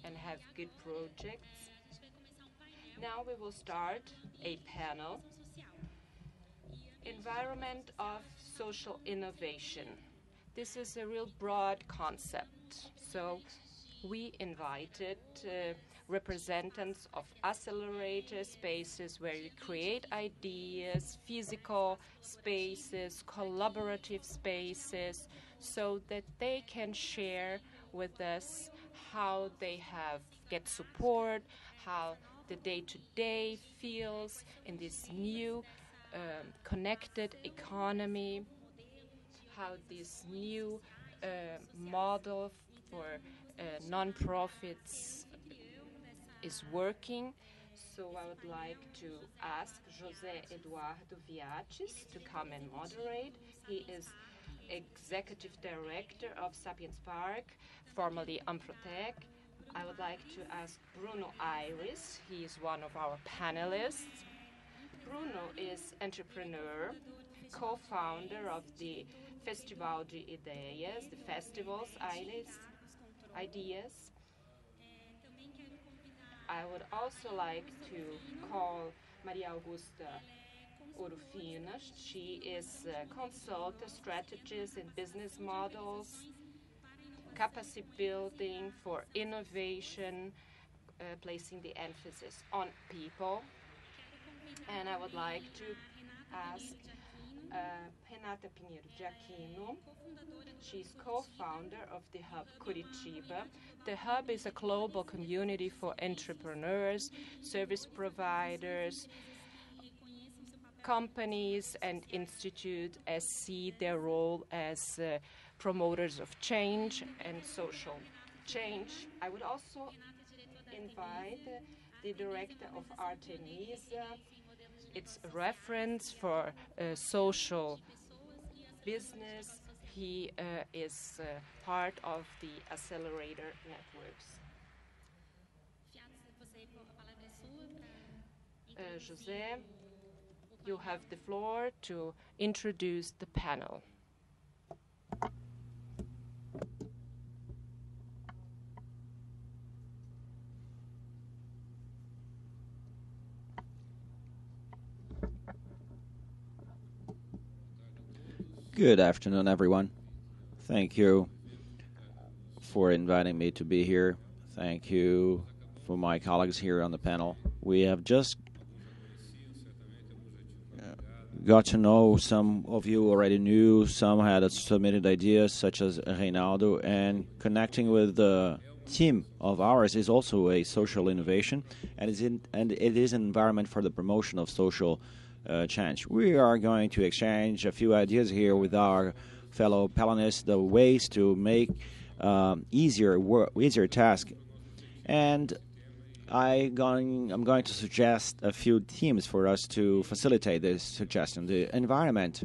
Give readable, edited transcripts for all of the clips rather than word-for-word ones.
and have good projects. Now we will start a panel, Environment of Social Innovation. This is a real broad concept. So we invited representatives of accelerator spaces where you create ideas, physical spaces, collaborative spaces, so that they can share with us how they get support, how the day-to-day feels in this new connected economy, how this new model for non-profits is working. So I would like to ask José Eduardo Fiates to come and moderate. He is Executive Director of Sapiens Parque, formerly Amprotec. I would like to ask Bruno Ayres. He is one of our panelists. Bruno is entrepreneur, co-founder of the Festival de Ideias, the festival's Ideas. I would also like to call Maria Augusta Orofino. She is a consultant, strategist in business models, capacity building for innovation, placing the emphasis on people. And I would like to ask Renata de Aquino. She's co-founder of the Hub Curitiba. The Hub is a global community for entrepreneurs, service providers, companies, and institutes as see their role as promoters of change and social change. I would also invite the director of Artemisia. It's a reference for social business. He is part of the accelerator networks. José, you have the floor to introduce the panel. Good afternoon, everyone. Thank you for inviting me to be here. Thank you for my colleagues here on the panel. We have just got to know, some of you already knew, some had submitted ideas, such as Renato, and connecting with the team of ours is also a social innovation, and it is an environment for the promotion of social change. We are going to exchange a few ideas here with our fellow panelists, the ways to make easier task. And I'm going to suggest a few themes for us to facilitate this suggestion. The environment,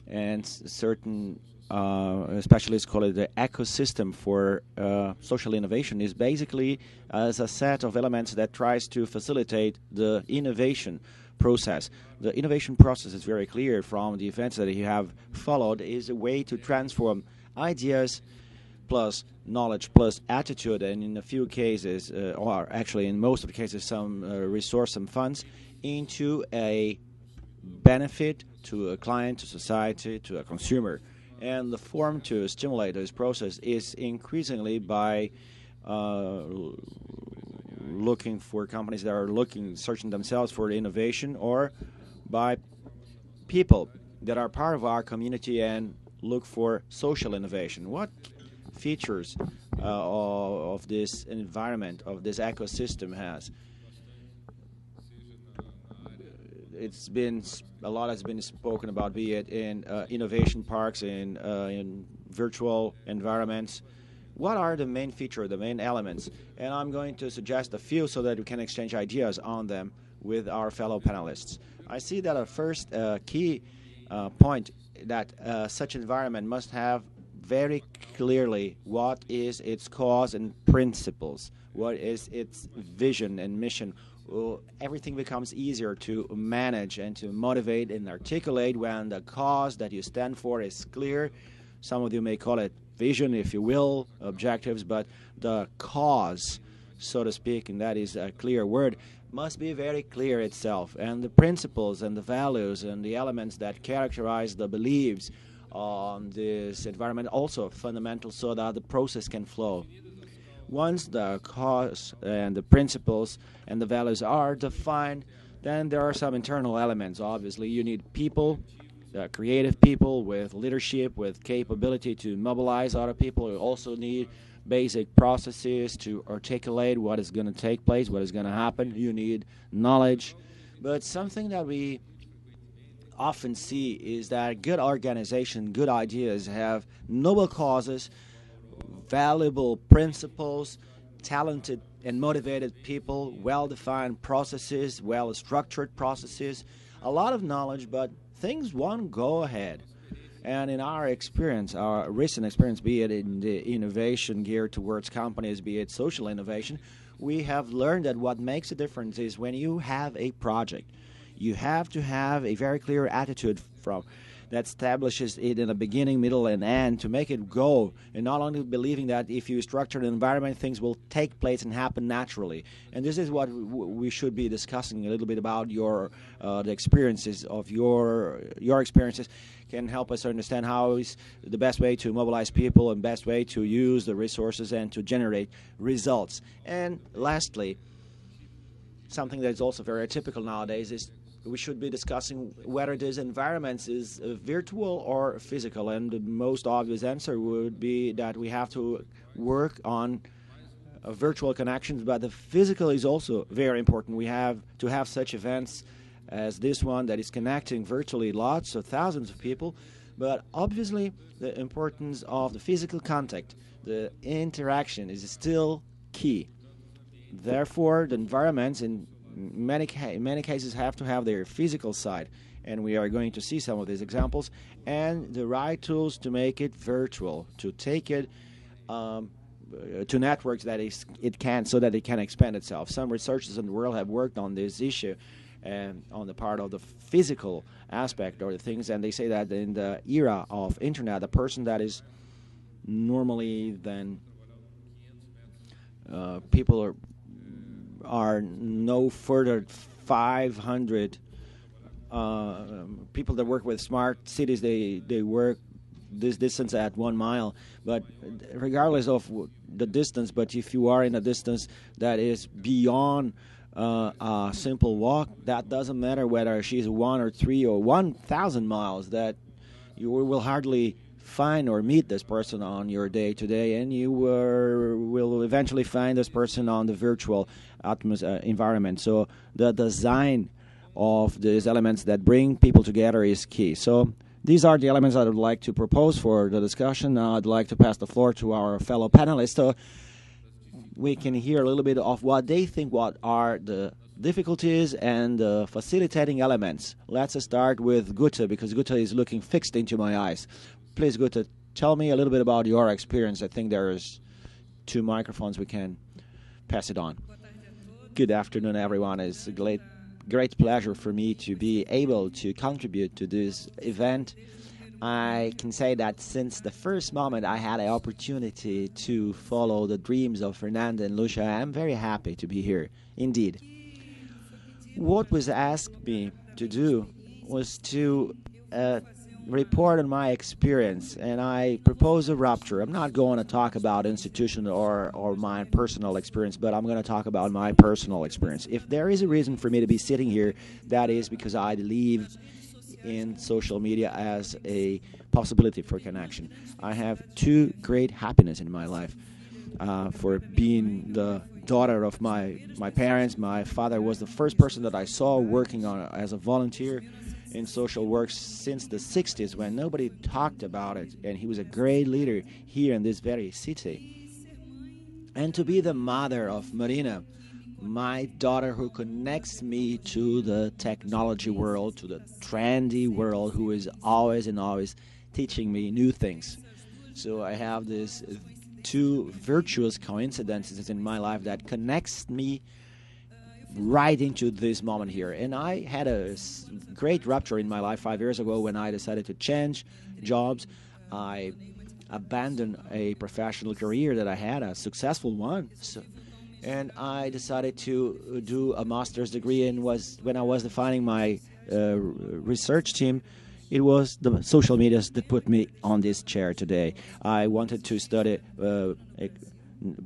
and certain specialists call it the ecosystem for social innovation, is basically as a set of elements that tries to facilitate the innovation process. The innovation process is very clear from the events that you have followed, is a way to transform ideas plus knowledge plus attitude, and in a few cases, or actually in most of the cases, some resource, some funds, into a benefit to a client, to society, to a consumer. And the form to stimulate this process is increasingly by looking for companies that are searching themselves for innovation, or by people that are part of our community and look for social innovation. What features of this environment, of this ecosystem has? A lot has been spoken about, be it in innovation parks, in virtual environments. What are the main features, the main elements? And I'm going to suggest a few so that we can exchange ideas on them with our fellow panelists. I see that a first key point that such environment must have very clearly what is its cause and principles, what is its vision and mission. Everything becomes easier to manage and to motivate and articulate when the cause that you stand for is clear. Some of you may call it vision, if you will, objectives, but the cause, so to speak, and that is a clear word, must be very clear itself. And the principles and the values and the elements that characterize the beliefs on this environment also fundamental so that the process can flow. Once the cause and the principles and the values are defined, then there are some internal elements. Obviously, you need people, creative people with leadership, with capability to mobilize other people. You also need basic processes to articulate what is going to take place, what is going to happen. You need knowledge. But something that we often see is that good organization, good ideas have noble causes, valuable principles, talented and motivated people, well-defined processes, well-structured processes, a lot of knowledge, but things won't go ahead. And in our experience, our recent experience, be it in the innovation geared towards companies, be it social innovation, we have learned that what makes a difference is when you have a project, you have to have a very clear attitude from that establishes it in the beginning, middle, and end to make it go, and not only believing that if you structure an environment, things will take place and happen naturally. And this is what we should be discussing a little bit about your the experiences of your experiences can help us understand how is the best way to mobilize people and best way to use the resources and to generate results. And lastly, something that is also very typical nowadays is we should be discussing whether this environment is virtual or physical. And the most obvious answer would be that we have to work on virtual connections, but the physical is also very important. We have to have such events as this one that is connecting virtually lots of thousands of people, but obviously the importance of the physical contact, the interaction is still key. Therefore, the environments in many cases have to have their physical side, and we are going to see some of these examples, and the right tools to make it virtual, to take it to networks that it can, so that it can expand itself. Some researchers in the world have worked on this issue and on the part of the physical aspect or the things, and they say that in the era of internet, the person that is normally then people are no further 500 people that work with smart cities. They work this distance at 1 mile, but regardless of the distance, but if you are in a distance that is beyond a simple walk, that doesn't matter whether she's 1 or 3 or 1,000 miles, that you will hardly find or meet this person on your day-to-day, and you will eventually find this person on the virtual environment. So the design of these elements that bring people together is key. So these are the elements I would like to propose for the discussion. Now I'd like to pass the floor to our fellow panelists so we can hear a little bit of what they think, what are the difficulties and the facilitating elements. Let's start with Guta, because Guta is looking fixed into my eyes. Please, Guta, tell me a little bit about your experience. I think there's 2 microphones. We can pass it on. Good afternoon, everyone. It's a great pleasure for me to be able to contribute to this event. I can say that since the first moment I had an opportunity to follow the dreams of Fernanda and Lucia, I'm very happy to be here, indeed. What was asked me to do was to report on my experience, and I propose a rupture. I'm not going to talk about institution or my personal experience, but I'm going to talk about my personal experience. If there is a reason for me to be sitting here, that is because I believe in social media as a possibility for connection. I have 2 great happiness in my life. For being the daughter of my parents. My father was the first person that I saw working as a volunteer in social work since the 60s, when nobody talked about it, and he was a great leader here in this very city. And to be the mother of Marina, my daughter, who connects me to the technology world, to the trendy world, who is always and always teaching me new things. So I have these 2 virtuous coincidences in my life that connects me right into this moment here. And I had a great rupture in my life 5 years ago when I decided to change jobs. I abandon a professional career that I had, a successful one. And I decided to do a master's degree. And when I was defining my research team, it was the social medias that put me on this chair today. I wanted to study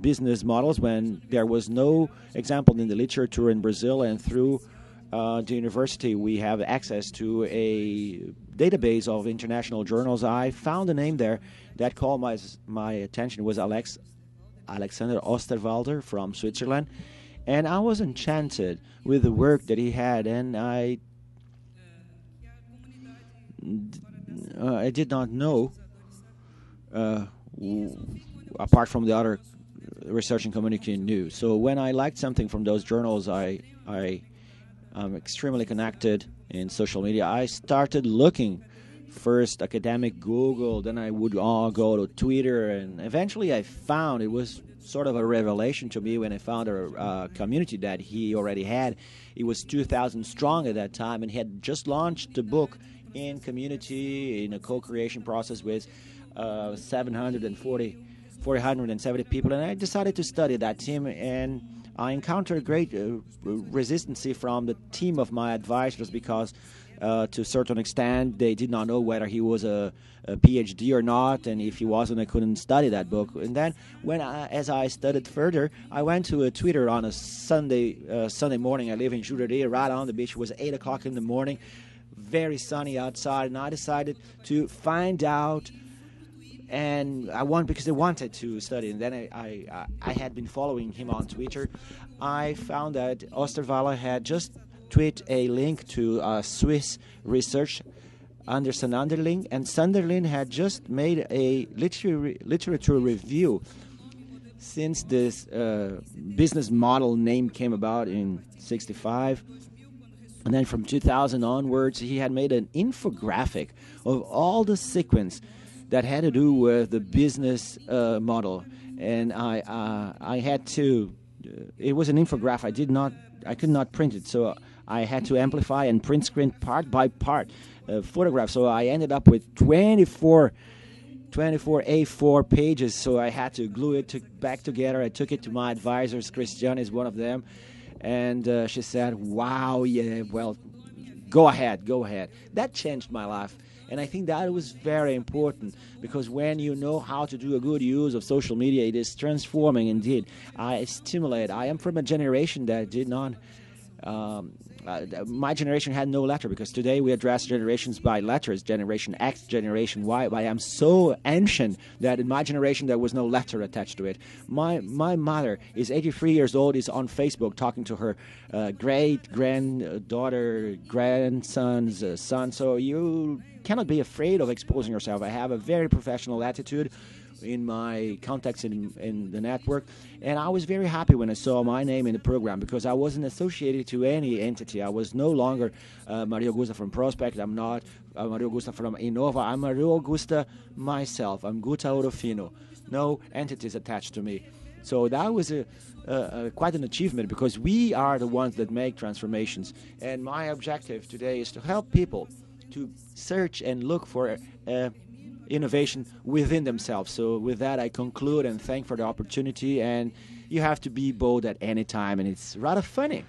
business models when there was no example in the literature in Brazil, and through the university we have access to a database of international journals. I found a name there that caught my attention. It was Alexander Osterwalder from Switzerland, and I was enchanted with the work that he had, and I did not know, apart from the other research and community knew. So when I liked something from those journals, I'm extremely connected in social media. I started looking first academic Google, then I would go to Twitter, and eventually I found, it was sort of a revelation to me when I found a community that he already had. It was 2,000 strong at that time, and he had just launched the book in community in a co-creation process with 470 people, and I decided to study that team, and I encountered great resistance from the team of my advisors because to a certain extent they did not know whether he was a PhD or not, and if he wasn't, I couldn't study that book. And then as I studied further, I went to a Twitter on a Sunday morning. I live in Jurerê, right on the beach. It was 8 o'clock in the morning, very sunny outside, and I decided to find out. And because I wanted to study, and then I had been following him on Twitter. I found that Osterwalder had just tweeted a link to Swiss research under Sunderland, and Sunderland had just made a literature review since this business model name came about in '65. And then from 2000 onwards, he had made an infographic of all the sequence that had to do with the business model, and I had to. It was an infographic. I could not print it, so I had to amplify and print screen part by part photographs. So I ended up with 24 A4 pages. So I had to glue it back together. I took it to my advisors. Christiane is one of them, and she said, "Wow, yeah, well, go ahead." That changed my life. And I think that was very important, because when you know how to do a good use of social media, it is transforming indeed. I am from a generation that did not, my generation had no letter, because today we address generations by letters, Generation X, Generation Y. I am so ancient that in my generation there was no letter attached to it. My mother is 83 years old, is on Facebook talking to her great-granddaughter, grandson's son. So you cannot be afraid of exposing yourself. I have a very professional attitude in my contacts in the network, and I was very happy when I saw my name in the program, because I wasn't associated to any entity. I was no longer Maria Augusta from Prospect. I'm not Maria Augusta from Innova. I'm Maria Augusta myself. I'm Guta Orofino. No entities attached to me. So that was quite an achievement, because we are the ones that make transformations. And my objective today is to help people to search and look for innovation within themselves. So with that, I conclude and thank for the opportunity. And you have to be bold at any time, and it's rather funny.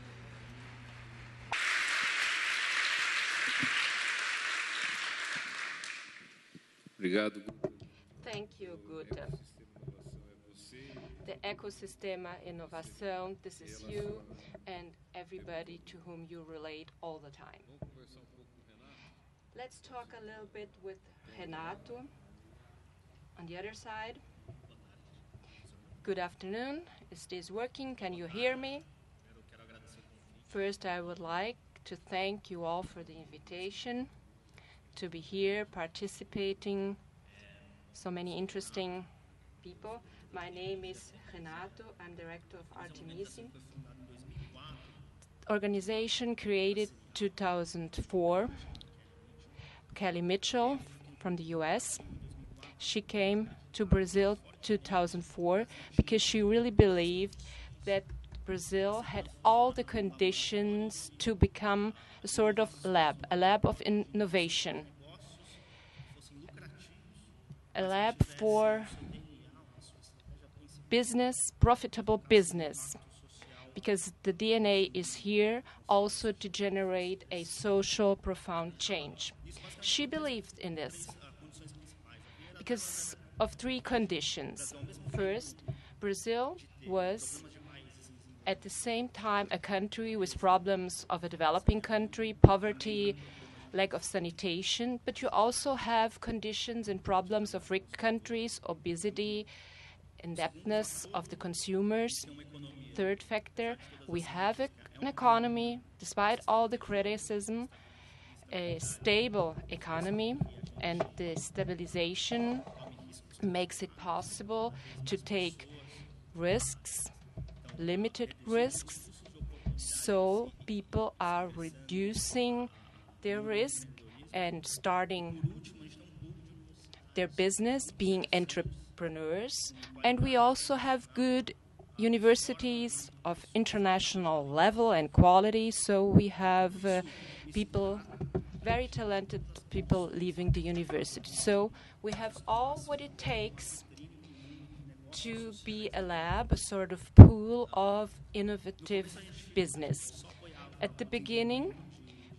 Thank you, Guta. The Ecosistema Inovação, this is you and everybody to whom you relate all the time. Let's talk a little bit with Renato on the other side. Good afternoon. Is this working? Can you hear me? First, I would like to thank you all for the invitation to be here participating. So many interesting people. My name is Renato. I'm director of Artemisia. Organization created 2004. Kelly Mitchell from the US. She came to Brazil 2004 because she really believed that Brazil had all the conditions to become a sort of lab, a lab of innovation. a lab for business, profitable business, because the DNA is here also to generate a social profound change. She believed in this because of three conditions. First, Brazil was at the same time a country with problems of a developing country, poverty, lack of sanitation, but you also have conditions and problems of rich countries, obesity, indebtedness of the consumers. Third factor, we have an economy, despite all the criticism, a stable economy, and the stabilization makes it possible to take risks, limited risks, so people are reducing their risk and starting their business, being entrepreneurs. And we also have good universities of international level and quality, so we have people, very talented people leaving the university. So we have all what it takes to be a lab, a sort of pool of innovative business. At the beginning,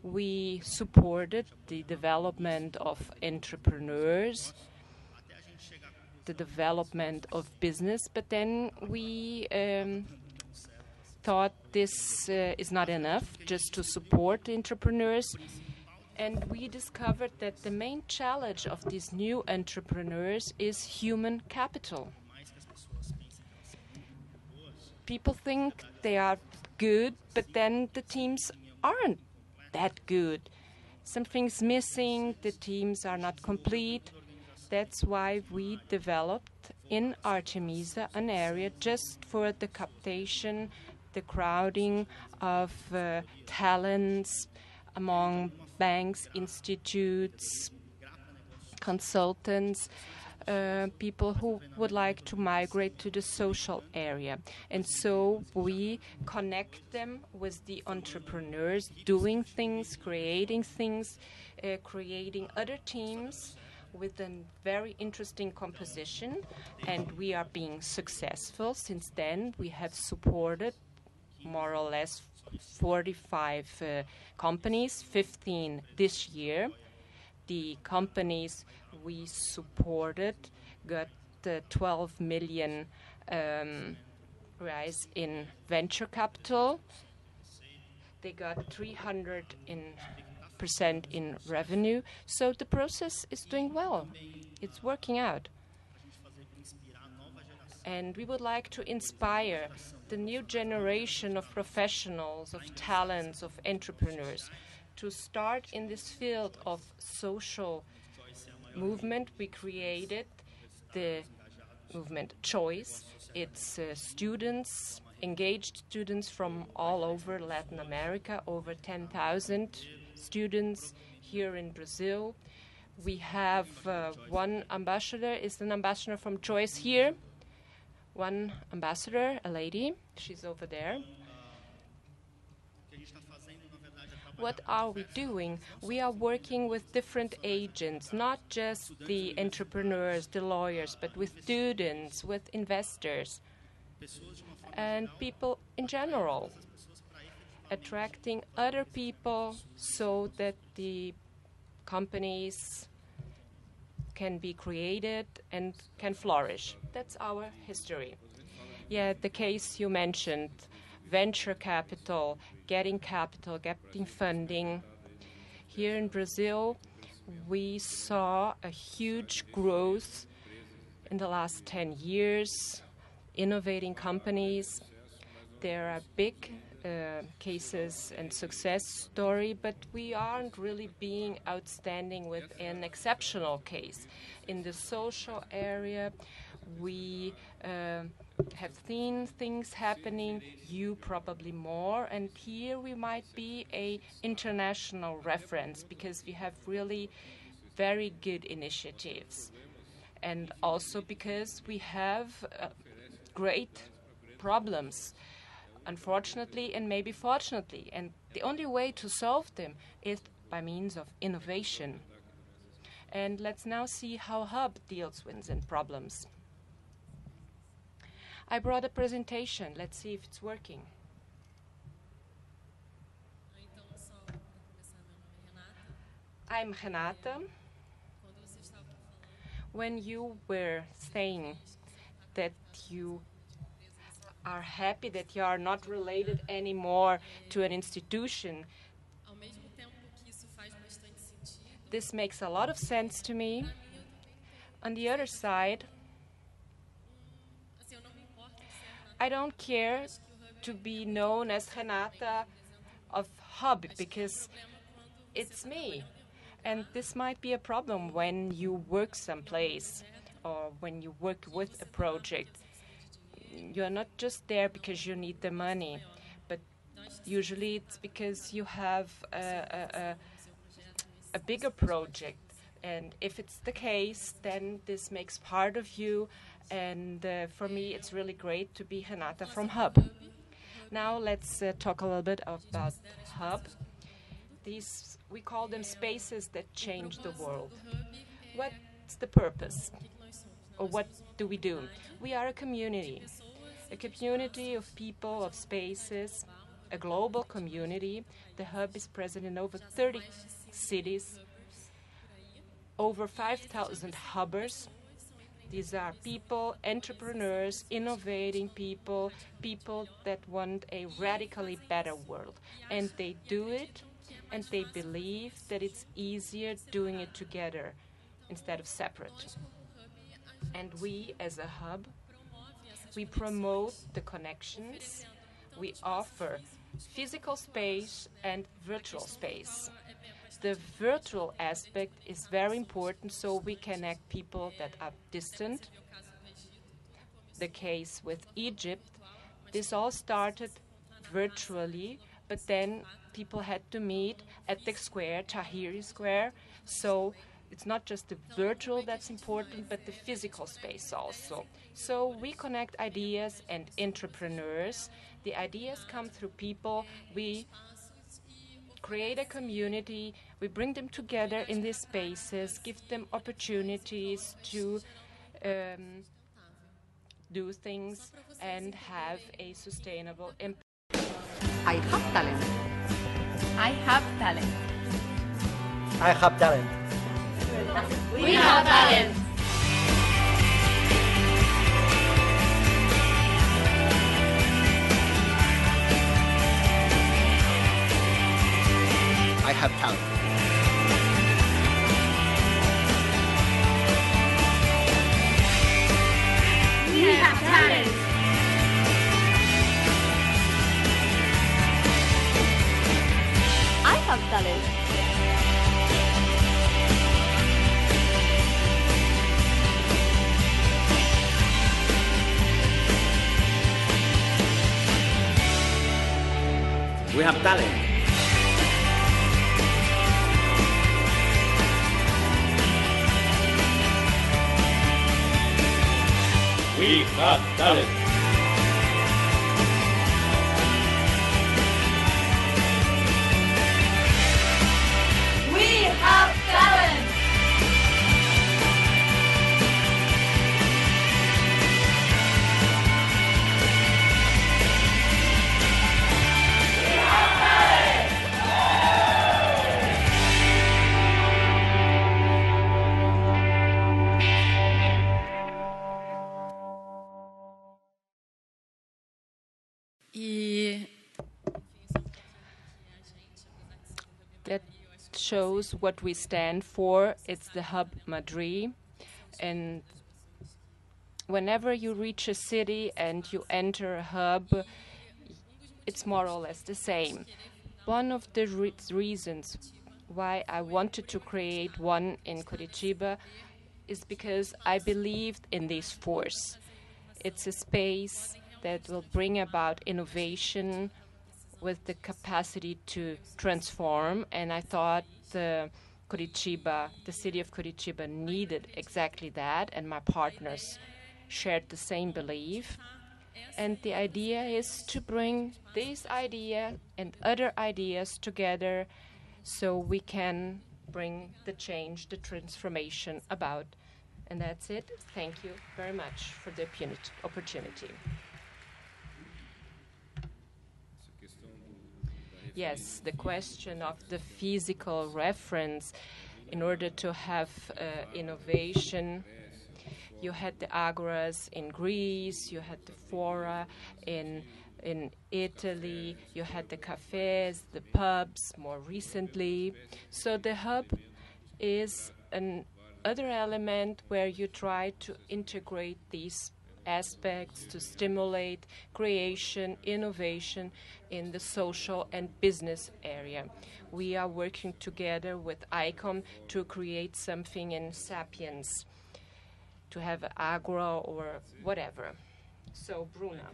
we supported the development of entrepreneurs, the development of business, but then we thought this is not enough just to support entrepreneurs. And we discovered that the main challenge of these new entrepreneurs is human capital. People think they are good, but then the teams aren't that good. Something's missing, the teams are not complete. That's why we developed in Artemisia an area just for the captation, the crowding of talents among banks, institutes, consultants, people who would like to migrate to the social area. And so we connect them with the entrepreneurs doing things, creating other teams with a very interesting composition. And we are being successful. Since then, we have supported more or less 45 companies, 15 this year. The companies we supported got 12 million rise in venture capital. They got 300% in revenue. So the process is doing well. It's working out. And we would like to inspire the new generation of professionals, of talents, of entrepreneurs to start in this field of social movement. We created the movement Choice. It's students, engaged students from all over Latin America, over 10,000 students here in Brazil. We have one ambassador, is an ambassador from Choice here. One ambassador, a lady, she's over there. What are we doing? We are working with different agents, not just the entrepreneurs, the lawyers, but with students, with investors, and people in general, attracting other people so that the companies can be created and can flourish. That's our history. Yeah, the case you mentioned, venture capital, getting funding. Here in Brazil, we saw a huge growth in the last 10 years, innovating companies. There are big cases and success story, but we aren't really being outstanding with an exceptional case. In the social area, we have seen things happening, you probably more, and here we might be a international reference because we have really very good initiatives. And also because we have great problems, unfortunately and maybe fortunately. And the only way to solve them is by means of innovation. And let's now see how Hub deals with these problems. I brought a presentation. Let's see if it's working. I'm Renata. When you were saying that you are happy that you are not related anymore to an institution, this makes a lot of sense to me. On the other side, I don't care to be known as Renata of Hub because it's me. And this might be a problem when you work someplace or when you work with a project. You're not just there because you need the money, but usually it's because you have a bigger project. And if it's the case, then this makes part of you. And for me, it's really great to be Renata from Hub. Now let's talk a little bit about Hub. We call them spaces that change the world. What's the purpose? Or what do? We are a community of people, of spaces, a global community. The Hub is present in over 30 cities, over 5,000 hubbers. These are people, entrepreneurs, innovating people, people that want a radically better world. And they do it, and they believe that it's easier doing it together instead of separate. And we, as a Hub, we promote the connections. We offer physical space and virtual space. The virtual aspect is very important so we connect people that are distant. The case with Egypt, this all started virtually, but then people had to meet at the square, Tahrir Square. So it's not just the virtual that's important, but the physical space also. So we connect ideas and entrepreneurs. The ideas come through people. We create a community. We bring them together in these spaces, give them opportunities to do things and have a sustainable impact. I have talent. I have talent. I have talent. We have talent. I have talent. We have talent. I have talent. We have talent. We have talent. We have talent. That shows what we stand for. It's the Hub Madrid. And whenever you reach a city and you enter a hub, it's more or less the same. One of the reasons why I wanted to create one in Curitiba is because I believed in this force. It's a space that will bring about innovation with the capacity to transform, and I thought the city of Curitiba needed exactly that, and my partners shared the same belief. And the idea is to bring this idea and other ideas together so we can bring the change, the transformation about. And that's it. Thank you very much for the opportunity. Yes, the question of the physical reference in order to have innovation. You had the agoras in Greece, you had the fora in Italy, you had the cafes, the pubs more recently. So the hub is another element where you try to integrate these aspects to stimulate creation, innovation in the social and business area. We are working together with ICOM to create something in Sapiens, to have agro or whatever. So Bruno,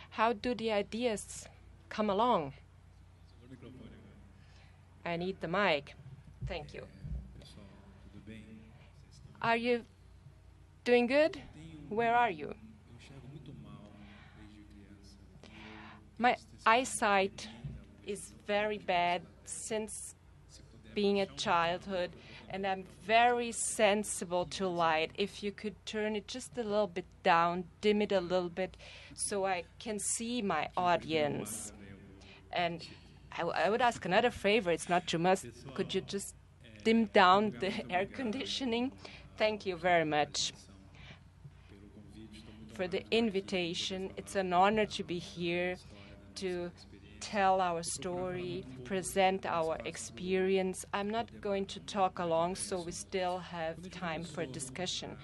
how do the ideas come along? I need the mic. Thank you. Are you doing good? Where are you? My eyesight is very bad since being a childhood, and I'm very sensible to light. If you could turn it just a little bit down, dim it a little bit, so I can see my audience. And I would ask another favor. It's not too much. Could you just dim down the air conditioning? Thank you very much for the invitation. It's an honor to be here to tell our story, present our experience. I'm not going to talk along, so we still have time for discussion.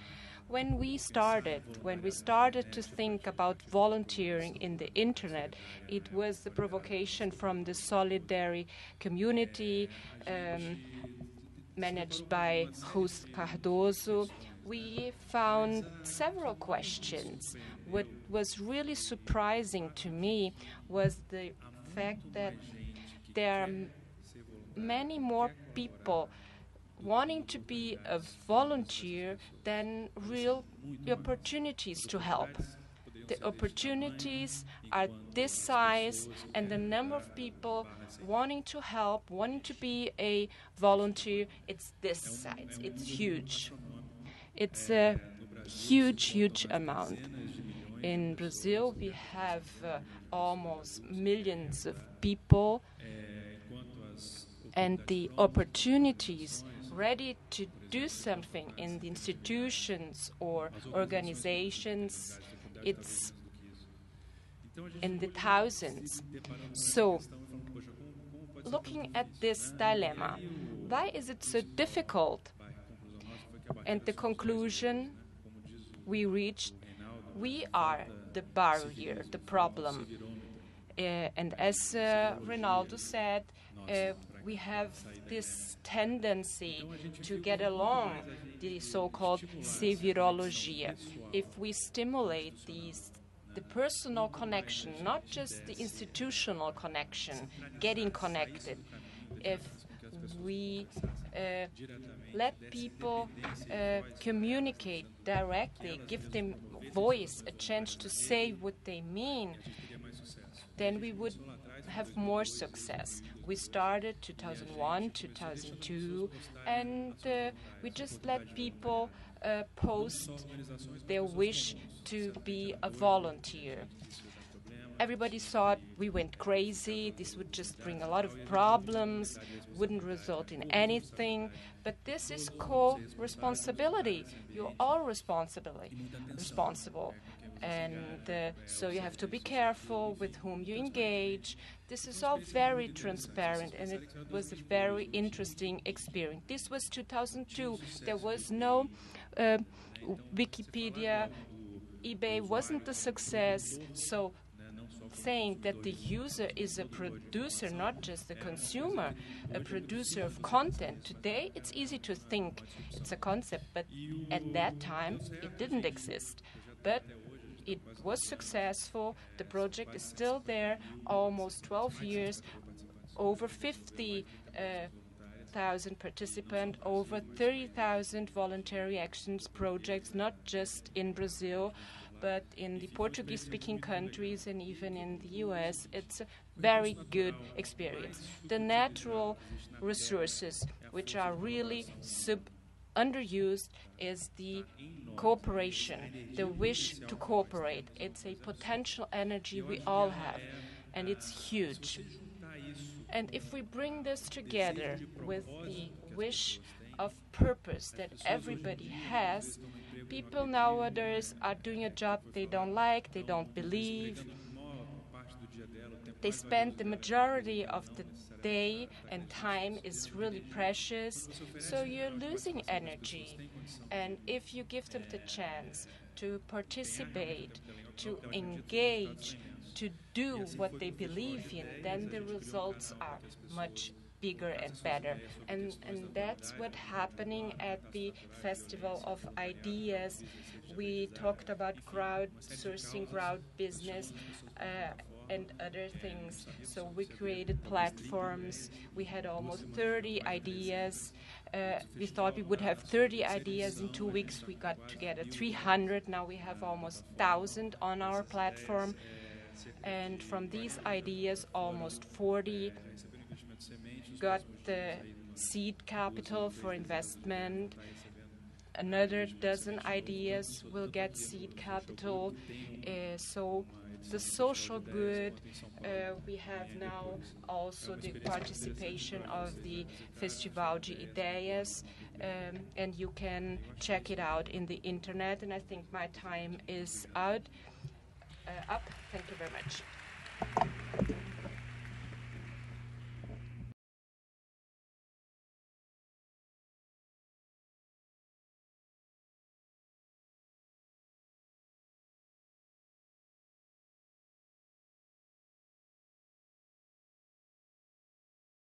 When we started to think about volunteering in the internet, it was the provocation from the Solidary community managed by José Cardoso. We found several questions. What was really surprising to me was the fact that there are many more people wanting to be a volunteer than real opportunities to help. The opportunities are this size, and the number of people wanting to help, wanting to be a volunteer, it's this size. It's huge. It's a huge, huge amount. In Brazil, we have almost millions of people, and the opportunities ready to do something in the institutions or organizations, it's in the thousands. So, looking at this dilemma, why is it so difficult? And the conclusion we reached, we are the barrier, the problem. And as Renato said, we have this tendency to get along, the so-called sevirologia. If we stimulate the personal connection, not just the institutional connection, getting connected, if we let people communicate directly, give them voice, a chance to say what they mean, then we would have more success. We started 2001, 2002, and we just let people post their wish to be a volunteer. Everybody thought we went crazy, this would just bring a lot of problems, wouldn't result in anything, but this is co-responsibility. You're all responsible. And so you have to be careful with whom you engage. This is all very transparent, and it was a very interesting experience. This was 2002. There was no Wikipedia. eBay wasn't a success, so saying that the user is a producer, not just a consumer, a producer of content. Today, it's easy to think it's a concept, but at that time, it didn't exist. But it was successful. The project is still there, almost 12 years, over 50,000 participants, over 30,000 voluntary actions projects, not just in Brazil, but in the Portuguese-speaking countries and even in the US, it's a very good experience. The natural resources, which are really underused, is the cooperation, the wish to cooperate. It's a potential energy we all have, and it's huge. And if we bring this together with the wish of purpose that everybody has, people nowadays are doing a job they don't like, they don't believe. They spend the majority of the day, and time is really precious, so you're losing energy. And if you give them the chance to participate, to engage, to do what they believe in, then the results are much bigger and better. And that's what's happening at the Festival of Ideas. We talked about crowdsourcing, crowd business, and other things. So we created platforms. We had almost 30 ideas. We thought we would have 30 ideas in 2 weeks. We got together 300. Now we have almost 1,000 on our platform. And from these ideas, almost 40 got the seed capital for investment. Another dozen ideas will get seed capital. So the social good, we have now also the participation of the Festival de Ideias, and you can check it out in the internet. And I think my time is up. Thank you very much.